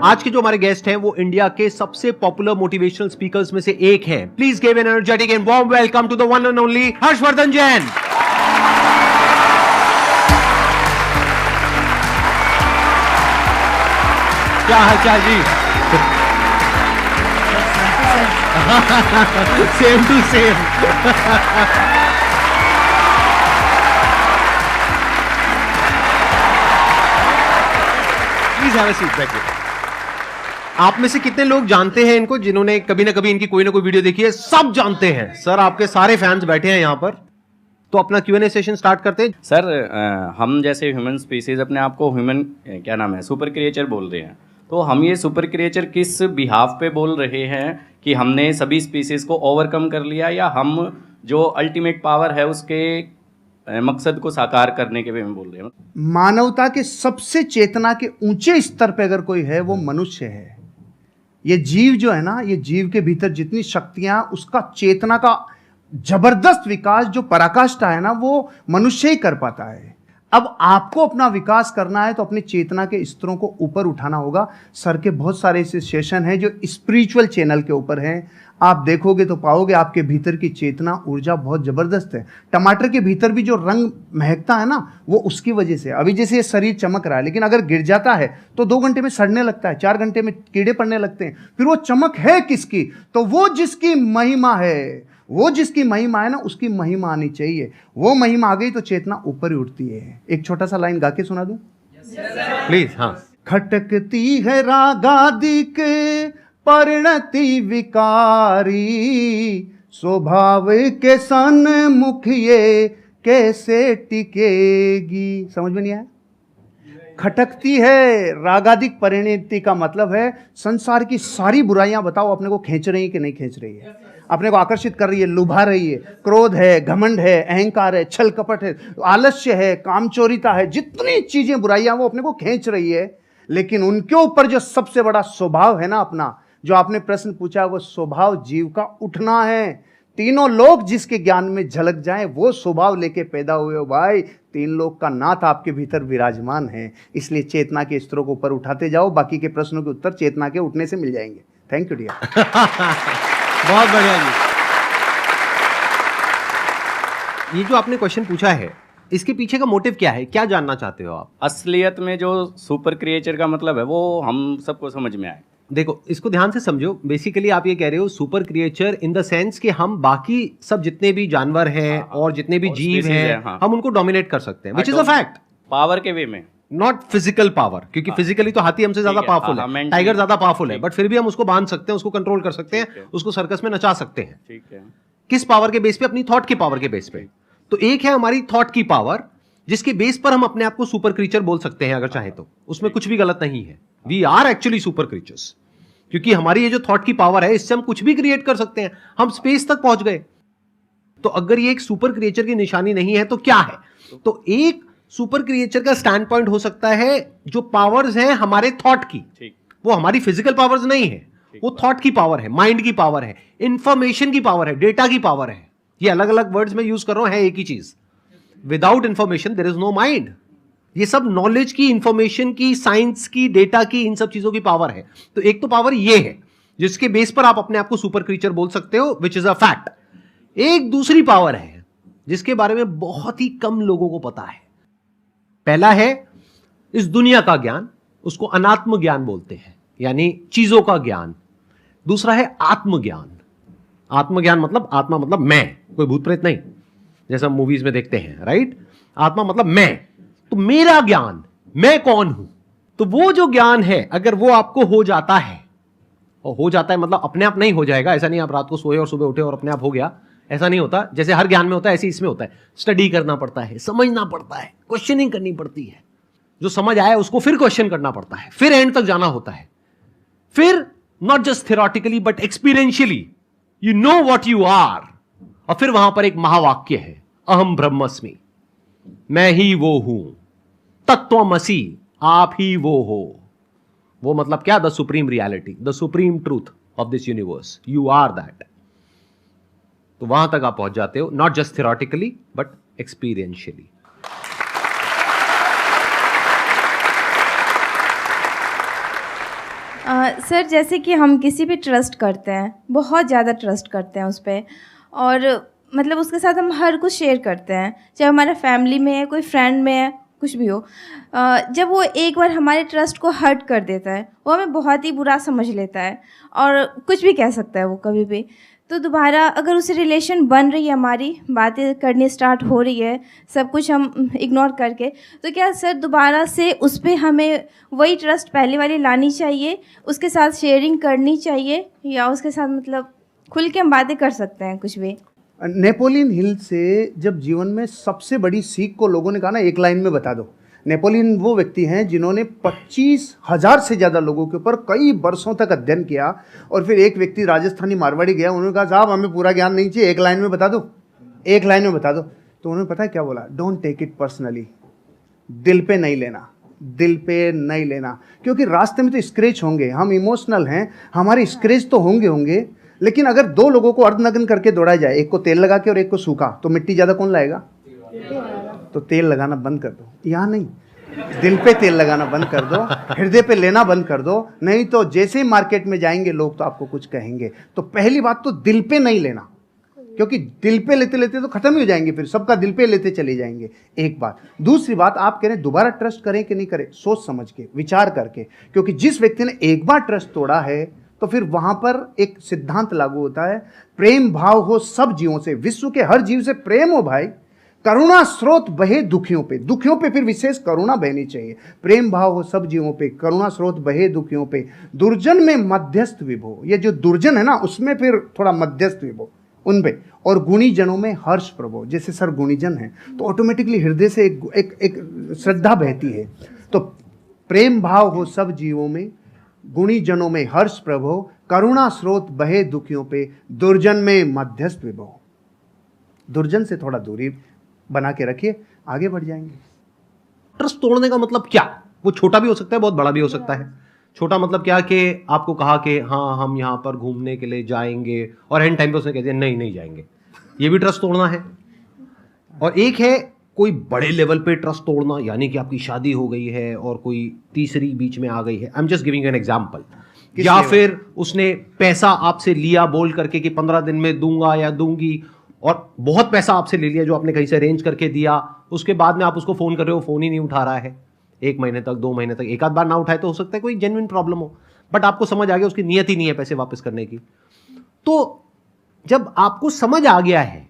आज के जो हमारे गेस्ट हैं वो इंडिया के सबसे पॉपुलर मोटिवेशनल स्पीकर्स में से एक हैं। Please give an energetic and warm welcome to the one and only Harshvardhan Jain. क्या हाल जी? Same to same. Please have a seat, बैठिए। आप में से कितने लोग जानते हैं इनको, जिन्होंने कभी ना कभी इनकी कोई ना कोई वीडियो देखी है? सब जानते हैं सर, आपके सारे फैंस बैठे हैं यहां पर। तो अपना Q&A सेशन स्टार्ट करते हैं। सर हम जैसे ह्यूमन स्पीसीज अपने आप को ह्यूमन क्या नाम है सुपर क्रिएचर बोल रहे हैं, तो हम ये सुपर क्रिएचर किस बिहाफ पे बोल रहे हैं कि हमने सभी स्पीसीज को ओवरकम कर लिया, या हम जो अल्टीमेट पावर है उसके मकसद को साकार करने के वे में बोल रहे हैं? मानवता के सबसे चेतना के ऊंचे स्तर पे अगर कोई है वो मनुष्य है। ये जीव जो है ना, ये जीव के भीतर जितनी शक्तियां, उसका चेतना का जबरदस्त विकास जो पराकाष्ठा है ना, वो मनुष्य ही कर पाता है। अब आपको अपना विकास करना है तो अपनी चेतना के स्तरों को ऊपर उठाना होगा। सर के बहुत सारे ऐसे सेशन हैं जो स्पिरिचुअल चैनल के ऊपर हैं, आप देखोगे तो पाओगे आपके भीतर की चेतना ऊर्जा बहुत जबरदस्त है। टमाटर के भीतर भी जो रंग महकता है ना, वो उसकी वजह से। अभी जैसे ये शरीर चमक रहा है, लेकिन अगर गिर जाता है तो 2 घंटे में सड़ने लगता है, 4 घंटे में कीड़े पड़ने लगते हैं। फिर वो चमक है किसकी? तो वो जिसकी महिमा है, वो जिसकी महिमा है ना, उसकी महिमा आनी चाहिए। वो महिमा आ गई तो चेतना ऊपर ही उठती है। एक छोटा सा लाइन गा के सुना दूं प्लीज? हाँ। खटकती है रागादिक परिणति विकारी, स्वभाव के सन्मुख ये कैसे टिकेगी। समझ में नहीं आया? खटकती है रागादिक परिणति का मतलब है संसार की सारी बुराइयां बताओ अपने को खींच रही है कि नहीं खींच रही है, अपने को आकर्षित कर रही है, लुभा रही है। क्रोध है, घमंड है, अहंकार है, छल कपट है, आलस्य है, कामचोरिता है, जितनी चीजें बुराइयां वो अपने को खींच रही है। लेकिन उनके ऊपर जो सबसे बड़ा स्वभाव है ना अपना, जो आपने प्रश्न पूछा, वो स्वभाव जीव का उठना है। तीनों लोग जिसके ज्ञान में झलक जाएं, वो स्वभाव लेके पैदा हुए हो भाई। 3 लोग का नाथ आपके भीतर विराजमान है। इसलिए चेतना के स्तरों को ऊपर उठाते जाओ, बाकी के प्रश्नों के उत्तर चेतना के उठने से मिल जाएंगे। Thank you dear. बहुत बढ़िया जी। ये जो आपने क्वेश्चन पूछा है, इसके पीछे का मोटिव क्या है? क्या जानना चाहते हो आप? असलियत में जो सुपर क्रिएचर का मतलब है वो हम सबको समझ में आए। देखो, इसको ध्यान से समझो। बेसिकली आप ये कह रहे हो super creature in the sense कि हम बाकी सब जितने भी जानवर हैं और जितने भी जीव हैं, हम उनको डोमिनेट कर सकते हैं, which is a fact. Power के वे में, नॉट फिजिकल पावर, क्योंकि फिजिकली तो हाथी हमसे ज्यादा पावरफुल है, टाइगर ज्यादा पावरफुल है, बट फिर भी हम उसको बांध सकते हैं, उसको कंट्रोल कर सकते हैं, उसको सर्कस में नचा सकते हैं। ठीक है। किस पावर के बेस पे? अपनी थॉट की पावर के बेस पे। तो एक है हमारी थॉट की पावर, जिसके बेस पर हम अपने आप को सुपर क्रीचर बोल सकते हैं अगर चाहे तो। उसमें कुछ भी गलत नहीं है। We are actually super creatures, क्योंकि हमारी ये जो थॉट की पावर है, इससे हम कुछ भी क्रिएट कर सकते हैं। हम स्पेस तक पहुंच गए। तो अगर ये एक सुपर क्रिएचर की निशानी नहीं है तो क्या है? तो एक सुपर क्रिएचर का स्टैंड पॉइंट हो सकता है जो पावर्स हैं हमारे थॉट की, वो हमारी फिजिकल पावर्स नहीं है, वो थॉट की पावर है, माइंड की पावर है, इंफॉर्मेशन की पावर है, डेटा की पावर है। ये अलग अलग वर्ड्स में यूज कर रहा हूं, है एक ही चीज। Without information there is no mind. ये सब नॉलेज की, इंफॉर्मेशन की, साइंस की, डेटा की, इन सब चीजों की पावर है। तो एक तो पावर ये है जिसके बेस पर आप अपने आप को सुपर क्रीचर बोल सकते हो, विच इज अ फैक्ट। एक दूसरी पावर है जिसके बारे में बहुत ही कम लोगों को पता है। पहला है इस दुनिया का ज्ञान, उसको अनात्म ज्ञान बोलते हैं, यानी चीजों का ज्ञान। दूसरा है आत्मज्ञान। आत्मज्ञान मतलब, आत्मा मतलब मैं, कोई भूत प्रेत नहीं, जैसा मूवीज में देखते हैं, राइट? आत्मा मतलब मैं। तो मेरा ज्ञान, मैं कौन हूं। तो वो जो ज्ञान है, अगर वो आपको हो जाता है, और हो जाता है मतलब अपने आप नहीं हो जाएगा, ऐसा नहीं आप रात को सोए और सुबह उठे और अपने आप हो गया, ऐसा नहीं होता। जैसे हर ज्ञान में होता है, ऐसे इसमें होता है। स्टडी करना पड़ता है, समझना पड़ता है, क्वेश्चनिंग करनी पड़ती है। जो समझ आया उसको फिर क्वेश्चन करना पड़ता है, फिर एंड तक जाना होता है। फिर not just theoretically but experientially you know what you are. और फिर वहां पर एक महावाक्य है, अहम ब्रह्मस्मि, मैं ही वो हूं, तत्वमसि, आप ही वो हो। वो मतलब क्या? The supreme reality, the supreme truth of this universe, you are that. तो वहां तक आप पहुंच जाते हो, not just theoretically but experientially. Sir जैसे कि हम किसी पे ट्रस्ट करते हैं, बहुत ज़्यादा ट्रस्ट करते हैं उस पर, और मतलब उसके साथ हम हर कुछ शेयर करते हैं, चाहे हमारा फैमिली में है, कोई फ्रेंड में है, कुछ भी हो। जब वो एक बार हमारे ट्रस्ट को हर्ट कर देता है, वो हमें बहुत ही बुरा समझ लेता है और कुछ भी कह सकता है वो कभी भी। तो दोबारा अगर उससे रिलेशन बन रही है, हमारी बातें करनी स्टार्ट हो रही है, सब कुछ हम इग्नोर करके, तो क्या सर दोबारा से उस पर हमें वही ट्रस्ट पहले वाली लानी चाहिए, उसके साथ शेयरिंग करनी चाहिए, या उसके साथ मतलब खुल के हम बातें कर सकते हैं कुछ भी? नेपोलियन हिल से जब जीवन में सबसे बड़ी सीख को लोगों ने कहा ना, एक लाइन में बता दो। नेपोलियन वो व्यक्ति हैं जिन्होंने 25,000 से ज़्यादा लोगों के ऊपर कई वर्षों तक अध्ययन किया, और फिर एक व्यक्ति राजस्थानी मारवाड़ी गया, उन्होंने कहा साहब हमें पूरा ज्ञान नहीं चाहिए, एक लाइन में बता दो, एक लाइन में बता दो। तो उन्होंने पता है क्या बोला? डोंट टेक इट पर्सनली, दिल पे नहीं लेना, दिल पे नहीं लेना, क्योंकि रास्ते में तो स्क्रैच होंगे, हम इमोशनल हैं, हमारे स्क्रैच तो होंगे, लेकिन अगर दो लोगों को अर्धनग्न करके दौड़ाया जाए, एक को तेल लगा के और एक को सूखा, तो मिट्टी ज़्यादा कौन लाएगा? तो तेल लगाना बंद कर दो, यहाँ नहीं, दिल पे तेल लगाना बंद कर दो, हृदय पे लेना बंद कर दो, नहीं तो जैसे ही मार्केट में जाएंगे लोग तो आपको कुछ कहेंगे। तो पहली बात तो दिल पे नहीं लेना, क्योंकि दिल पे लेते लेते तो खत्म ही हो जाएंगे, फिर सबका दिल पे लेते चले जाएंगे, एक बात। दूसरी बात, आप कह रहे दोबारा ट्रस्ट करें कि नहीं करें, सोच समझ के, विचार करके, क्योंकि जिस व्यक्ति ने एक बार ट्रस्ट तोड़ा है तो फिर वहां पर एक सिद्धांत लागू होता है, प्रेम भाव हो सब जीवों से, विश्व के हर जीव से प्रेम हो भाई, करुणा स्रोत बहे दुखियों पे फिर विशेष करुणा बहनी चाहिए, प्रेम भाव हो सब जीवों पे, करुणा स्रोत बहे दुखियों पे, दुर्जन में मध्यस्थ विभो, ये जो दुर्जन है ना उसमें फिर थोड़ा मध्यस्थ विभो उन पे, और गुणी जनों में हर्ष प्रभो, जैसे सर गुणीजन है तो ऑटोमेटिकली हृदय से एक श्रद्धा बहती है। तो प्रेम भाव हो सब जीवों में, गुणी जनों में हर्ष प्रभो, करुणा स्रोत बहे दुखियों पे, दुर्जन में मध्यस्थ विभो। दुर्जन से थोड़ा दूरी बना के रखिए, आगे बढ़ जाएंगे। ट्रस्ट तोड़ने का मतलब क्या? वो छोटा भी हो सकता है, बहुत बड़ा भी हो सकता है। छोटा मतलब क्या कि आपको कहा कि हाँ हम यहाँ पर घूमने के लिए जाएंगे, और एंड टाइम पे उसने कह दिया नहीं जाएंगे, ये भी ट्रस्ट तोड़ना है। और एक है कोई बड़े लेवल पे ट्रस्ट तोड़ना, यानी कि आपकी शादी हो गई है और कोई तीसरी बीच में आ गई है, I am just giving an example, या फिर उसने पैसा आपसे लिया बोल करके कि 15 दिन में दूंगा या दूंगी, और बहुत पैसा आपसे ले लिया जो आपने कहीं से अरेंज करके दिया, उसके बाद में आप उसको फोन कर रहे हो, फोन ही नहीं उठा रहा है 1 महीने तक, 2 महीने तक, एक आध बार ना उठाए तो हो सकता है कोई जेन्युइन प्रॉब्लम हो, बट आपको समझ आ गया उसकी नीयत ही नहीं है पैसे वापस करने की। तो जब आपको समझ आ गया है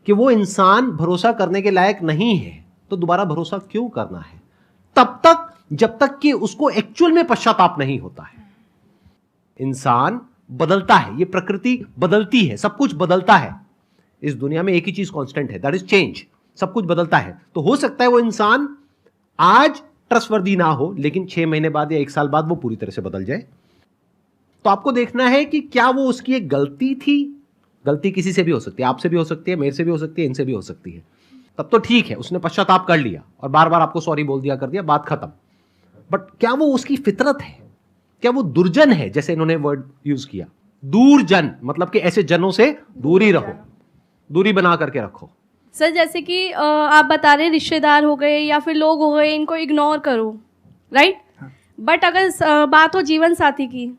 कि वो इंसान भरोसा करने के लायक नहीं है, तो दोबारा भरोसा क्यों करना है? तब तक जब तक कि उसको एक्चुअल में पश्चाताप नहीं होता है। इंसान बदलता है, ये प्रकृति बदलती है, सब कुछ बदलता है, इस दुनिया में एक ही चीज कांस्टेंट है, दैट इज चेंज, सब कुछ बदलता है। तो हो सकता है वो इंसान आज ट्रस्टवर्दी ना हो, लेकिन 6 महीने बाद या 1 साल बाद वो पूरी तरह से बदल जाए। तो आपको देखना है कि क्या वो उसकी एक गलती थी, गलती किसी से भी हो सकती है, आपसे भी हो सकती है, मेरे से भी हो सकती है, इनसे भी हो सकती है, तब तो ठीक है, उसने पश्चाताप कर लिया और बार बार आपको सॉरी बोल दिया, कर दिया, बात खत्म। बट क्या वो उसकी फितरत है? क्या वो दुर्जन है? जैसे इन्होंने वर्ड यूज किया दूरजन, मतलब कि ऐसे जनों से दूरी रहो, दूरी बना करके रखो। सर जैसे कि आप बता रहे रिश्तेदार हो गए या फिर लोग हो गए, इनको इग्नोर करो, राइट? बट अगर बात हो जीवन साथी की,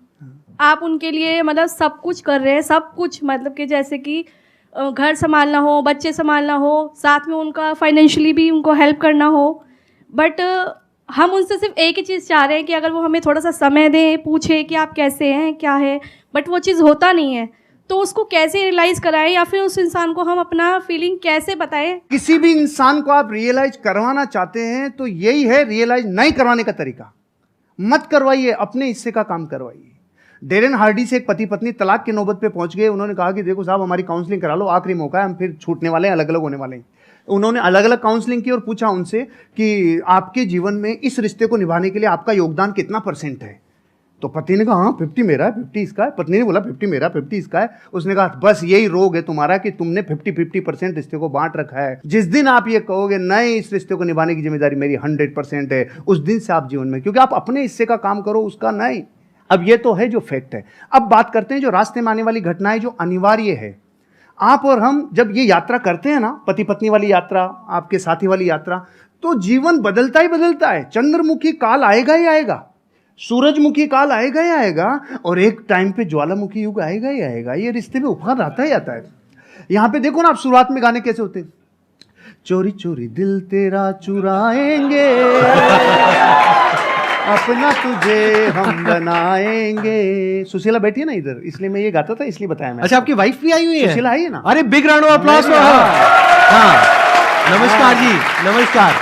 आप उनके लिए मतलब सब कुछ कर रहे हैं, सब कुछ मतलब कि जैसे कि घर संभालना हो, बच्चे संभालना हो, साथ में उनका फाइनेंशियली भी उनको हेल्प करना हो, बट हम उनसे सिर्फ एक ही चीज़ चाह रहे हैं कि अगर वो हमें थोड़ा सा समय दें, पूछे कि आप कैसे हैं, क्या है, बट वो चीज़ होता नहीं है। तो उसको कैसे रियलाइज़ कराएं, या फिर उस इंसान को हम अपना फीलिंग कैसे बताएं? किसी भी इंसान को आप रियलाइज करवाना चाहते हैं तो यही है रियलाइज नहीं करवाने का तरीका। मत करवाइए, अपने हिस्से का काम करवाइए। डेरेन हार्डी से एक पति पत्नी तलाक की नौबत पे पहुंच गए। उन्होंने कहा कि देखो साहब हमारी काउंसलिंग करा लो, आखिरी मौका है, हम फिर छूटने वाले हैं, अलग अलग होने वाले हैं। उन्होंने अलग अलग काउंसलिंग की और पूछा उनसे कि आपके जीवन में इस रिश्ते को निभाने के लिए आपका योगदान कितना % है। तो पति ने कहा हाँ 50 मेरा है, 50 इसका है। पत्नी ने बोला 50 मेरा, 50 इसका है। उसने कहा बस यही रोग है तुम्हारा कि तुमने 50-50% रिश्ते को बांट रखा है। जिस दिन आप ये कहोगे नहीं इस रिश्ते को निभाने की जिम्मेदारी मेरी 100% है, उस दिन से आप जीवन में, क्योंकि आप अपने हिस्से का काम करो, उसका नहीं। अब ये तो है जो फैक्ट है। अब बात करते हैं जो रास्ते में आने वाली घटनाएं जो अनिवार्य है। आप और हम जब ये यात्रा करते हैं ना, पति पत्नी वाली यात्रा, आपके साथी वाली यात्रा, तो जीवन बदलता ही बदलता है। चंद्रमुखी काल आएगा ही आएगा। सूरजमुखी काल आएगा ही आएगा, और एक टाइम पे ज्वालामुखी युग आएगा ही आएगा। ये रिश्ते में उफान आता ही आता है। यहाँ पे देखो ना आप, शुरुआत में गाने कैसे होते हैं, चोरी चोरी दिल तेरा चुराएंगे, अपना तुझे हम बनाएंगे। सुशीला बैठी है ना इधर, इसलिए मैं ये गाता था, इसलिए बताया मैं। अच्छा, आपकी वाइफ भी आई हुई है? सुशीला आई है ना। अरे big round of applause for her. हाँ, नमस्कार जी, नमस्कार।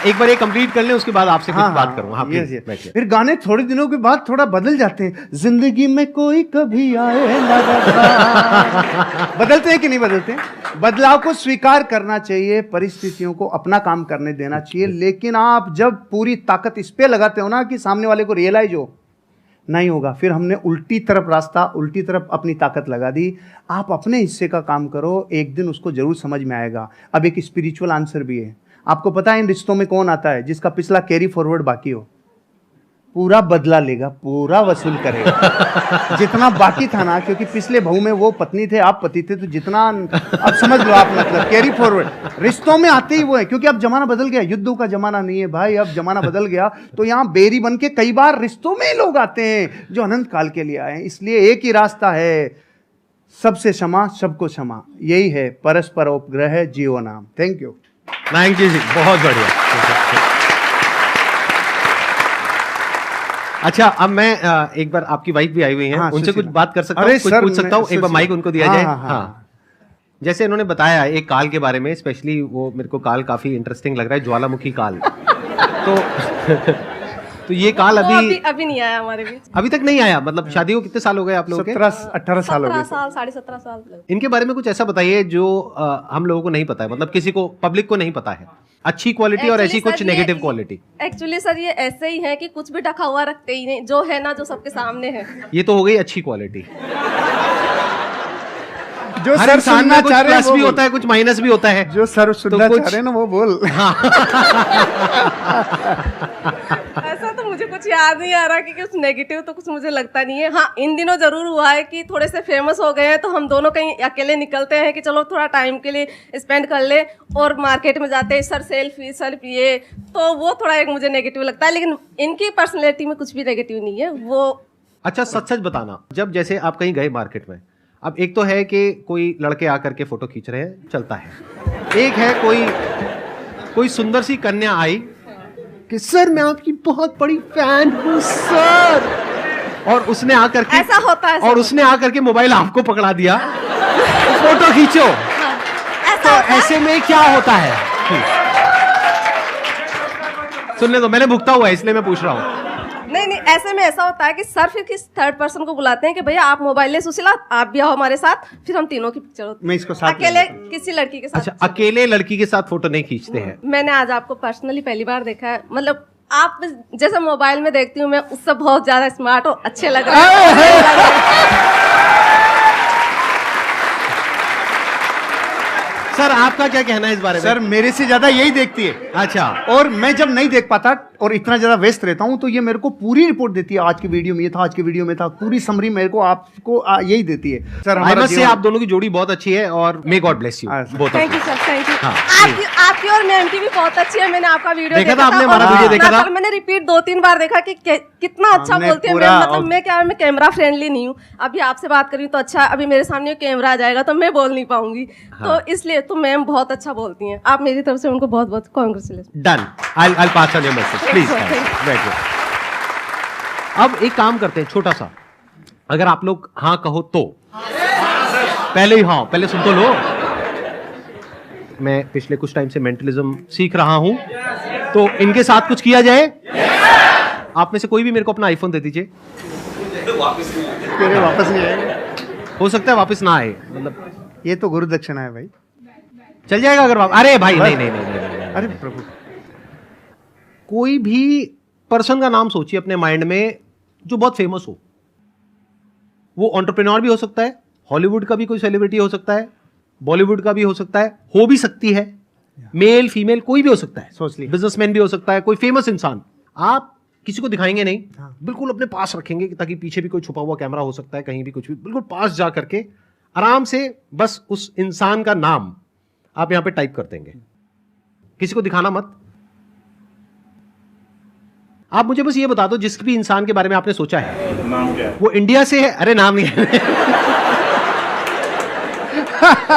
एक बार ये कंप्लीट कर लें, उसके बाद आपसे कुछ बात करूंगा। हाँ, yes, प्लीज yes. बैठिए। फिर गाने थोड़े दिनों के बाद थोड़ा बदल जाते हैं। जिंदगी में कोई कभी आए ना रब्बा। बदलते हैं कि नहीं बदलते? बदलाव को स्वीकार करना चाहिए, परिस्थितियों को अपना काम करने देना चाहिए। लेकिन आप जब पूरी ताकत इस पे लगाते हो ना कि सामने वाले को रियलाइज हो, नहीं होगा, फिर हमने उल्टी तरफ रास्ता, उल्टी तरफ अपनी ताकत लगा दी। आप अपने हिस्से का काम करो, एक दिन उसको जरूर समझ में आएगा। अब एक स्पिरिचुअल आंसर भी है। आपको पता है इन रिश्तों में कौन आता है? जिसका पिछला कैरी फॉरवर्ड बाकी हो, पूरा बदला लेगा, पूरा वसूल करेगा जितना बाकी था ना। क्योंकि पिछले बहू में वो पत्नी थे, आप पति थे, तो जितना अब समझ लो आप, मतलब कैरी फॉरवर्ड रिश्तों में आते ही वो है। क्योंकि अब जमाना बदल गया, युद्धों का जमाना नहीं है भाई, अब जमाना बदल गया। तो यहाँ बेरी बन के कई बार रिश्तों में लोग आते हैं जो अनंत काल के लिए आए हैं। इसलिए एक ही रास्ता है, सबसे क्षमा, सबको क्षमा, यही है परस्पर उपग्रह जियो नाम। Thank you. थैंक यू जी, बहुत बढ़िया। अच्छा, अब मैं एक बार, आपकी वाइफ भी आई हुई हैं, हाँ, उनसे कुछ सुशीला। बात कर सकता हूँ, अरे कुछ सर, पूछ सकता हूँ? एक बार माइक उनको दिया जाए। हाँ, हाँ, हाँ, जैसे इन्होंने बताया एक काल के बारे में, स्पेशली वो मेरे को काल काफी इंटरेस्टिंग लग रहा है, ज्वालामुखी काल। तो ये काल वो अभी अभी नहीं आया हमारे बीच। अभी तक नहीं आया? मतलब शादी को कितने साल हो गए आप लोगों के? 17-18 साल हो 17 गए। साल, 17.5 साल। इनके बारे में कुछ ऐसा बताइए जो हम लोगों को नहीं पता है, मतलब किसी को, पब्लिक को नहीं पता है। अच्छी क्वालिटी और ऐसी कुछ नेगेटिव क्वालिटी। एक्चुअली सर ये ऐसे ही है कि कुछ भी ढका हुआ रखते ही नहीं, जो है ना, जो सबके सामने है। ये तो हो गई अच्छी क्वालिटी। जो हर सर इंसान सुनना में कुछ चाह रहे हैं प्लस वो भी बोल। होता है, कुछ माइनस भी होता है। जो सर सुनना कुछ- चाह रहे हैं ना वो बोल। ऐसा तो मुझे कुछ याद नहीं आ रहा कि कुछ नेगेटिव तो कुछ मुझे लगता नहीं है। हाँ, इन दिनों जरूर हुआ है कि थोड़े से फेमस हो गए हैं, तो हम दोनों कहीं अकेले निकलते हैं कि चलो थोड़ा टाइम के लिए स्पेंड कर ले, और मार्केट में जाते हैं सर सेल्फी ये, तो वो थोड़ा एक मुझे नेगेटिव लगता है। लेकिन इनकी पर्सनैलिटी में कुछ भी नेगेटिव नहीं है वो। अच्छा, सच सच बताना, जब जैसे आप कहीं गए मार्केट में, अब एक तो है कि कोई लड़के आकर के फोटो खींच रहे हैं, चलता है। एक है कोई सुंदर सी कन्या आई कि सर मैं आपकी बहुत बड़ी फैन हूँ सर, और उसने आकर के, ऐसा होता है, और उसने आकर के मोबाइल आपको पकड़ा दिया, फोटो खींचो। तो ऐसे में क्या होता है? सुनने दो, मैंने भुगता हुआ है इसलिए मैं पूछ रहा हूँ। नहीं, ऐसे में ऐसा होता है कि सर फिर किस थर्ड पर्सन को बुलाते हैं कि भैया आप मोबाइल ले, सुशीला आप भी आओ हमारे साथ, फिर हम तीनों की पिक्चर होती है। मैं इसको साथ अकेले किसी लड़की के साथ। अच्छा, अकेले लड़की के साथ फोटो नहीं खींचते हैं? मैंने आज आपको पर्सनली पहली बार देखा है। मतलब आप जैसे मोबाइल में देखती हूँ मैं, उससे बहुत ज्यादा स्मार्ट और अच्छे लग रहे हैं। सर आपका क्या कहना है इस बारे में? सर मेरे से ज्यादा यही देखती है। अच्छा, और मैं जब नहीं देख पाता और इतना ज्यादा व्यस्त रहता हूं, तो ये मेरे को पूरी रिपोर्ट देती है, आज की वीडियो में ये था, आज की वीडियो में था, पूरी समरी मेरे को आपको यही देती है। सर आई मस्ट से आप दोनों की जोड़ी बहुत अच्छी है, और may God bless you both. Thank you sir, thank you. हाँ, आपकी और मैम की भी बहुत अच्छी है। मैंने आपका वीडियो देखा था आपने, और हमारा वीडियो देखा था? पर मैंने रिपीट 2-3 बार देखा कि कितना अच्छा हमने बोलती है पूरा मैम। मतलब मैं कैमरा फ्रेंडली नहीं हूँ। अभी आपसे बात करी तो अच्छा, अभी मेरे सामने कैमरा आ जाएगा तो मैं बोल नहीं पाऊंगी, तो इसलिए तो मैम बहुत अच्छा बोलती हैं। आप मेरी तरफ से उनको बहुत बहुत congratulation. Done, I'll pass on your message, please. Very good. अब एक काम करते हैं छोटा सा, अगर आप लोग हाँ कहो तो पहले ही हाँ, पहले सुन तो लो। मैं पिछले कुछ टाइम से मेंटलिज्म सीख रहा हूं, तो इनके साथ कुछ किया जाए। आप में से कोई भी मेरे को अपना आईफोन दे दीजिए। तेरे वापस नहीं आएगा। हो सकता है वापस ना आए, मतलब ये तो गुरु दक्षिणा है भाई। चल जाएगा अगर अरे भाई नहीं नहीं नहीं नहीं, नहीं, नहीं। अरे प्रभु, कोई भी पर्सन का नाम सोचिए अपने माइंड में जो बहुत फेमस हो। वो एंटरप्रेन्योर भी हो सकता है, हॉलीवुड का भी कोई सेलिब्रिटी हो सकता है, बॉलीवुड का भी हो सकता है, हो भी सकती है, मेल फीमेल कोई भी हो सकता है, सोच ली। बिजनेसमैन भी हो सकता है, कोई फेमस इंसान। आप किसी को दिखाएंगे नहीं, हाँ। बिल्कुल अपने पास रखेंगे ताकि पीछे भी कोई छुपा हुआ कैमरा हो सकता है, कहीं भी कुछ भी, बिल्कुल पास जा करके आराम से बस उस इंसान का नाम आप यहां पे टाइप कर देंगे। किसी को दिखाना मत। आप मुझे बस ये बता दो, जिस भी इंसान के बारे में आपने सोचा है नाम क्या है? वो इंडिया से है? अरे नाम नहीं है।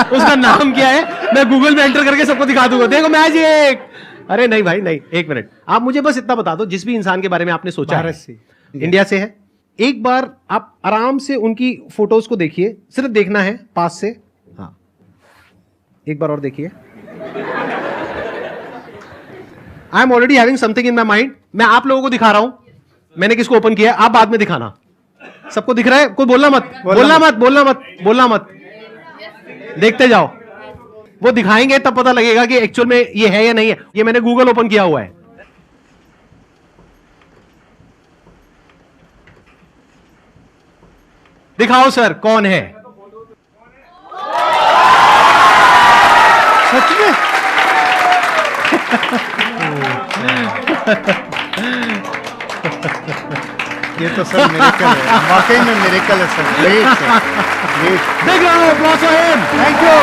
उसका नाम क्या है, मैं गूगल में एंटर करके सबको दिखा दूंगा, देखो मैजिक। अरे नहीं भाई नहीं, एक मिनट, आप मुझे बस इतना बता दो, जिस भी इंसान के बारे में आपने सोचा है भारत से, इंडिया से है, एक बार आप आराम से उनकी फोटोज को देखिए, सिर्फ देखना है पास से। हाँ, एक बार और देखिए। I am already having something in my mind. मैं आप लोगों को दिखा रहा हूं मैंने किसको ओपन किया है, आप बाद में दिखाना। सबको दिख रहा है? कोई बोलना मत, बोलना मत, बोलना मत, बोलना मत, देखते जाओ। वो दिखाएंगे तब पता लगेगा कि एक्चुअल में ये है या नहीं है। ये मैंने गूगल ओपन किया हुआ है। दिखाओ सर कौन है। सच में? ये तो सर मिरेकल है, वाकई में मिरेकल है सर। Great sir, great. देख रहा हूं, थैंक यू।